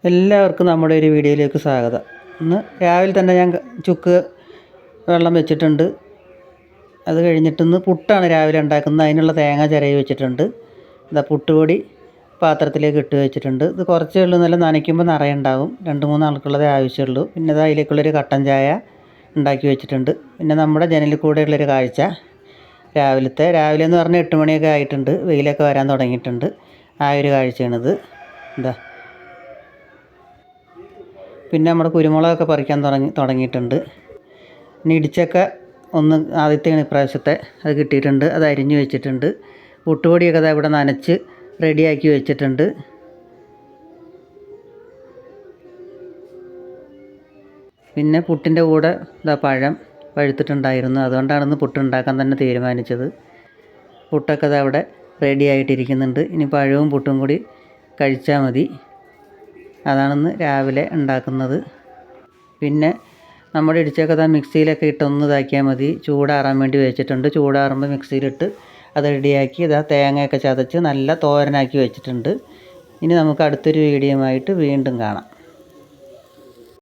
എല്ലാവർക്കും നമ്മുടെ ഒരു വീഡിയോയിലേക്ക് സ്വാഗതം. ഇന്ന് രാവിലെ തന്നെ ഞാൻ ചുക്ക് വെള്ളം വെച്ചിട്ടുണ്ട്. അത് കഴിഞ്ഞിട്ടിന്ന് പുട്ടാണ് രാവിലെ ഉണ്ടാക്കുന്നത്. അതിനുള്ള തേങ്ങ ചിരകി വെച്ചിട്ടുണ്ട്. ഇതാ പുട്ടുപൊടി പാത്രത്തിലേക്ക് ഇട്ട് വെച്ചിട്ടുണ്ട്. ഇത് കുറച്ചേ ഉള്ളൂ, നല്ല നനയ്ക്കുമ്പോൾ നിറയുണ്ടാവും. 2-3 ആൾക്കുള്ളതേ ആവശ്യമുള്ളൂ. പിന്നെ ഇത് അതിലേക്കുള്ളൊരു കട്ടൻ ചായ ഉണ്ടാക്കി വെച്ചിട്ടുണ്ട്. പിന്നെ നമ്മുടെ ജനലിൽ കൂടെയുള്ളൊരു കാഴ്ച രാവിലെ എന്ന് പറഞ്ഞാൽ 8 മണിയൊക്കെ ആയിട്ടുണ്ട്. വെയിലൊക്കെ വരാൻ തുടങ്ങിയിട്ടുണ്ട്. ആ ഒരു കാഴ്ചയാണിത്. എന്താ പിന്നെ നമ്മുടെ കുരുമുളകൊക്കെ പറിക്കാൻ തുടങ്ങിയിട്ടുണ്ട്. ഇനി ഇടിച്ചക്ക ഒന്ന് ആദ്യത്തെയാണ് ഇപ്രാവശ്യത്തെ, അത് കിട്ടിയിട്ടുണ്ട്. അത് അരിഞ്ഞു വെച്ചിട്ടുണ്ട്. പുട്ടുപൊടിയൊക്കെ അത് ഇവിടെ നനച്ച് റെഡിയാക്കി വെച്ചിട്ടുണ്ട്. പിന്നെ പുട്ടിൻ്റെ കൂടെ പഴം പഴുത്തിട്ടുണ്ടായിരുന്നു. അതുകൊണ്ടാണ് പുട്ടുണ്ടാക്കാൻ തന്നെ തീരുമാനിച്ചത്. പുട്ടൊക്കെ അത് അവിടെ റെഡി ആയിട്ടിരിക്കുന്നുണ്ട്. ഇനി പഴവും പുട്ടും കൂടി കഴിച്ചാൽ മതി. അതാണിന്ന് രാവിലെ ഉണ്ടാക്കുന്നത്. പിന്നെ നമ്മുടെ ഇടിച്ചൊക്കെ മിക്സിയിലൊക്കെ ഇട്ടൊന്ന് ഇതാക്കിയാൽ മതി. ചൂടാറാൻ വേണ്ടി വെച്ചിട്ടുണ്ട്. ചൂടാറുമ്പോൾ മിക്സിയിലിട്ട് അത് റെഡിയാക്കി തേങ്ങയൊക്കെ ചതച്ച് നല്ല തോരനാക്കി വെച്ചിട്ടുണ്ട്. ഇനി നമുക്ക് അടുത്തൊരു വീഡിയോയുമായിട്ട് വീണ്ടും കാണാം.